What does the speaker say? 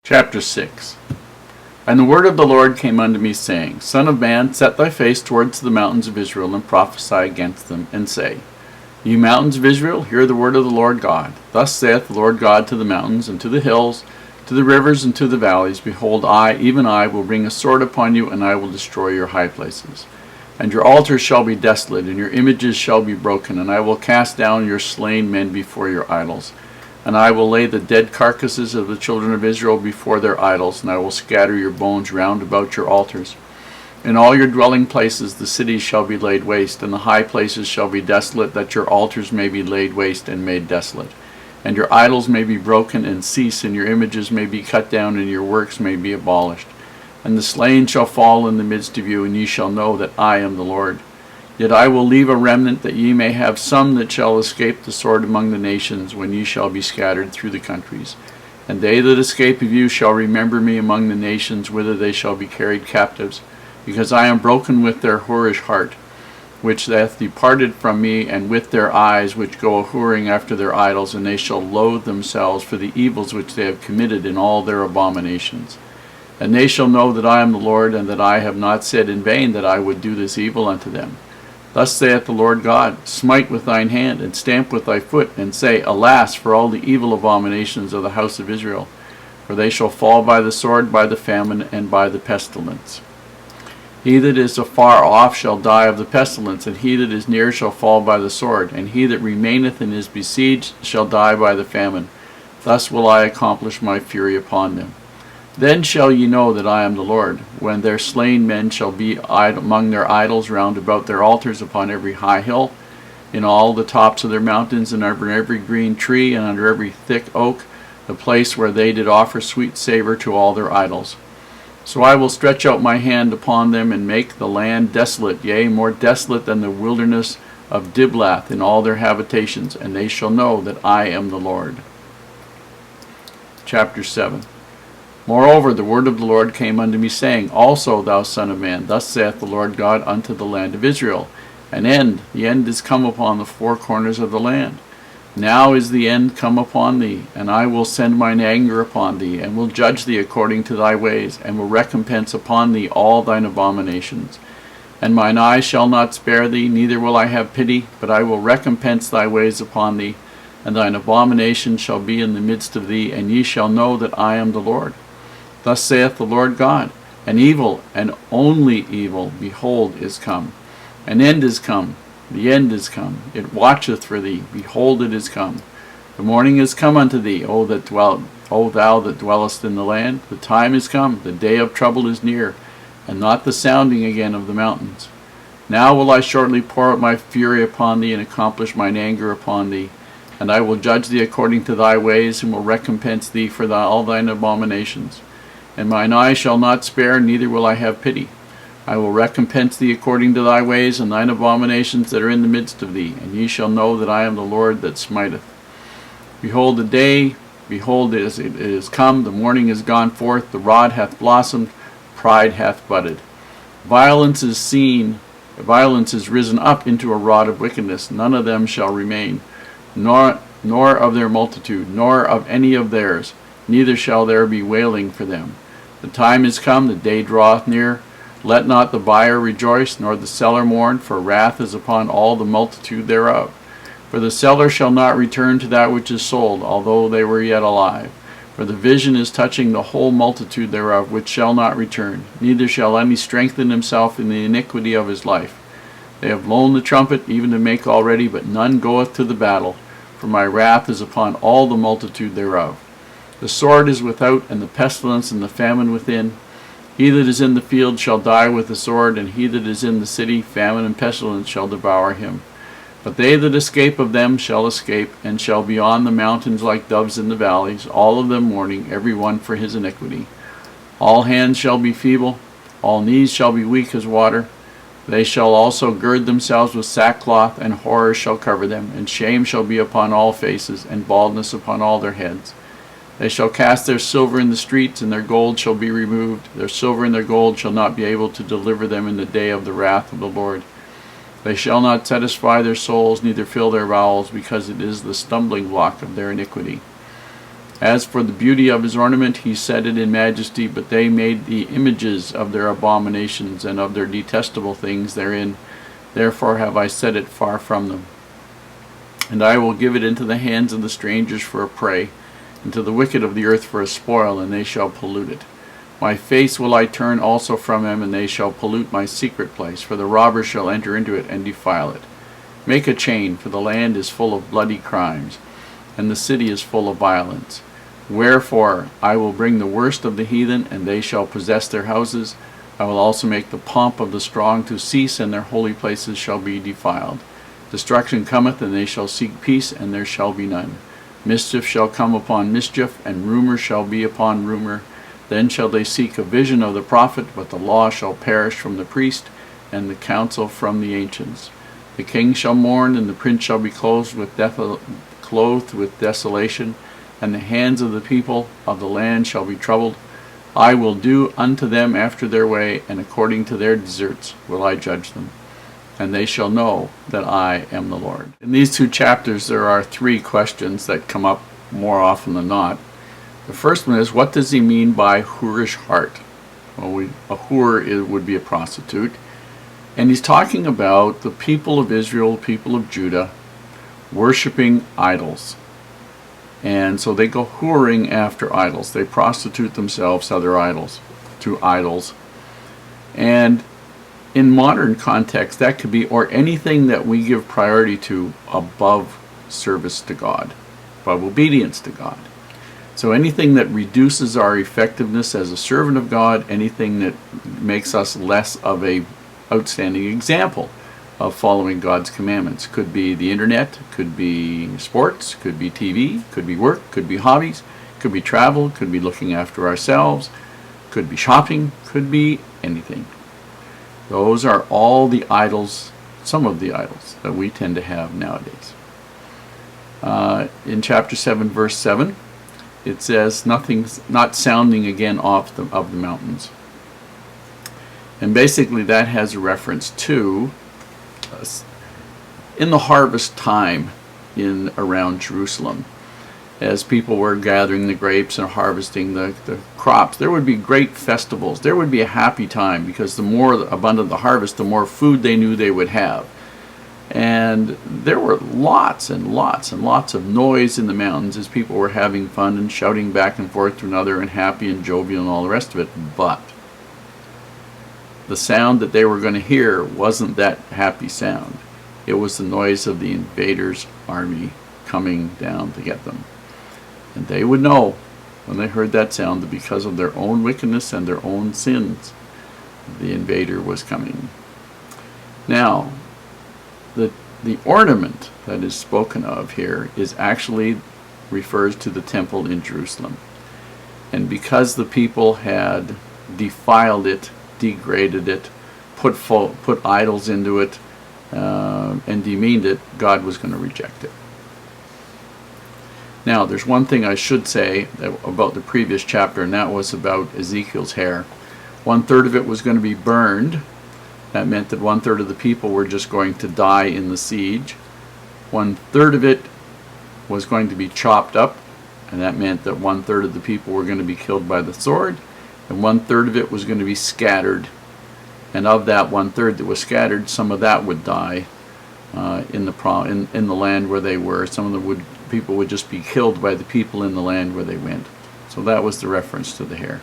Chapter 6. And the word of the Lord came unto me, saying, Son of man, set thy face towards the mountains of Israel, and prophesy against them, and say, Ye mountains of Israel, hear the word of the Lord God. Thus saith the Lord God to the mountains, and to the hills, to the rivers, and to the valleys, Behold, I, even I, will bring a sword upon you, and I will destroy your high places. And your altars shall be desolate, and your images shall be broken, and I will cast down your slain men before your idols. And I will lay the dead carcasses of the children of Israel before their idols, and I will scatter your bones round about your altars. In all your dwelling places the cities shall be laid waste, and the high places shall be desolate, that your altars may be laid waste and made desolate. And your idols may be broken and cease, and your images may be cut down, and your works may be abolished. And the slain shall fall in the midst of you, and ye shall know that I am the Lord. Yet I will leave a remnant, that ye may have some that shall escape the sword among the nations, when ye shall be scattered through the countries. And they that escape of you shall remember me among the nations, whither they shall be carried captives, because I am broken with their whorish heart, which hath departed from me, and with their eyes, which go a-whoring after their idols, and they shall loathe themselves for the evils which they have committed in all their abominations. And they shall know that I am the Lord, and that I have not said in vain that I would do this evil unto them. Thus saith the Lord God, Smite with thine hand, and stamp with thy foot, and say, Alas for all the evil abominations of the house of Israel! For they shall fall by the sword, by the famine, and by the pestilence. He that is afar off shall die of the pestilence, and he that is near shall fall by the sword, and he that remaineth and is besieged shall die by the famine. Thus will I accomplish my fury upon them. Then shall ye know that I am the Lord, when their slain men shall be among their idols round about their altars upon every high hill, in all the tops of their mountains, and under every green tree, and under every thick oak, the place where they did offer sweet savour to all their idols. So I will stretch out my hand upon them, and make the land desolate, yea, more desolate than the wilderness of Diblath in all their habitations, and they shall know that I am the Lord. Chapter 7. Moreover, the word of the Lord came unto me, saying, Also, thou son of man, thus saith the Lord God unto the land of Israel, An end, the end is come upon the four corners of the land. Now is the end come upon thee, and I will send mine anger upon thee, and will judge thee according to thy ways, and will recompense upon thee all thine abominations. And mine eye shall not spare thee, neither will I have pity, but I will recompense thy ways upon thee, and thine abominations shall be in the midst of thee, and ye shall know that I am the Lord. Thus saith the Lord God, An evil, and only evil, behold, is come. An end is come, the end is come. It watcheth for thee, behold, it is come. The morning is come unto thee, O thou that dwellest in the land. The time is come, the day of trouble is near, and not the sounding again of the mountains. Now will I shortly pour out my fury upon thee, and accomplish mine anger upon thee. And I will judge thee according to thy ways, and will recompense thee for all thine abominations. And mine eye shall not spare, neither will I have pity. I will recompense thee according to thy ways, and thine abominations that are in the midst of thee, and ye shall know that I am the Lord that smiteth. Behold the day, behold it is come, the morning is gone forth, the rod hath blossomed, pride hath budded. Violence is seen, violence is risen up into a rod of wickedness, none of them shall remain, nor of their multitude, nor of any of theirs, neither shall there be wailing for them. The time is come, the day draweth near. Let not the buyer rejoice, nor the seller mourn, for wrath is upon all the multitude thereof. For the seller shall not return to that which is sold, although they were yet alive. For the vision is touching the whole multitude thereof, which shall not return, neither shall any strengthen himself in the iniquity of his life. They have blown the trumpet, even to make already, but none goeth to the battle, for my wrath is upon all the multitude thereof. The sword is without, and the pestilence and the famine within. He that is in the field shall die with the sword, and he that is in the city, famine and pestilence shall devour him. But they that escape of them shall escape, and shall be on the mountains like doves in the valleys, all of them mourning, every one for his iniquity. All hands shall be feeble, all knees shall be weak as water. They shall also gird themselves with sackcloth, and horror shall cover them, and shame shall be upon all faces, and baldness upon all their heads. They shall cast their silver in the streets, and their gold shall be removed. Their silver and their gold shall not be able to deliver them in the day of the wrath of the Lord. They shall not satisfy their souls, neither fill their bowels, because it is the stumbling block of their iniquity. As for the beauty of his ornament, he set it in majesty, but they made the images of their abominations and of their detestable things therein. Therefore have I set it far from them. And I will give it into the hands of the strangers for a prey, and to the wicked of the earth for a spoil, and they shall pollute it. My face will I turn also from them, and they shall pollute my secret place, for the robber shall enter into it and defile it. Make a chain, for the land is full of bloody crimes, and the city is full of violence. Wherefore I will bring the worst of the heathen, and they shall possess their houses. I will also make the pomp of the strong to cease, and their holy places shall be defiled. Destruction cometh, and they shall seek peace, and there shall be none. Mischief shall come upon mischief, and rumor shall be upon rumor. Then shall they seek a vision of the prophet, but the law shall perish from the priest, and the counsel from the ancients. The king shall mourn, and the prince shall be clothed with desolation, and the hands of the people of the land shall be troubled. I will do unto them after their way, and according to their deserts will I judge them. And they shall know that I am the Lord. In these 2 chapters there are 3 questions that come up more often than not. The first one is, what does he mean by whorish heart? Well, a whore would be a prostitute. And he's talking about the people of Israel, people of Judah, worshiping idols. And so they go whoring after idols. They prostitute themselves to idols. And in modern context, that could be, or anything that we give priority to above service to God, above obedience to God. So anything that reduces our effectiveness as a servant of God, anything that makes us less of a outstanding example of following God's commandments. Could be the internet, could be sports, could be TV, could be work, could be hobbies, could be travel, could be looking after ourselves, could be shopping, could be anything. Those are all the idols, some of the idols that we tend to have nowadays. In chapter 7, verse 7, it says, nothing's not sounding again of the mountains. And basically that has a reference to in the harvest time around Jerusalem, as people were gathering the grapes and harvesting the crops, there would be great festivals. There would be a happy time, because the more abundant the harvest, the more food they knew they would have. And there were lots and lots and lots of noise in the mountains as people were having fun and shouting back and forth to another and happy and jovial and all the rest of it. But the sound that they were going to hear wasn't that happy sound. It was the noise of the invaders' army coming down to get them. And they would know when they heard that sound that because of their own wickedness and their own sins, the invader was coming. Now, the ornament that is spoken of here refers to the temple in Jerusalem. And because the people had defiled it, degraded it, put idols into it, and demeaned it, God was going to reject it. Now, there's one thing I should say about the previous chapter, and that was about Ezekiel's hair. 1/3 of it was going to be burned. That meant that 1/3 of the people were just going to die in the siege. 1/3 of it was going to be chopped up, and that meant that 1/3 of the people were going to be killed by the sword, and 1/3 of it was going to be scattered. And of that 1/3 that was scattered, some of that would die in the land where they were. Some of the people would just be killed by the people in the land where they went. So that was the reference to the hair.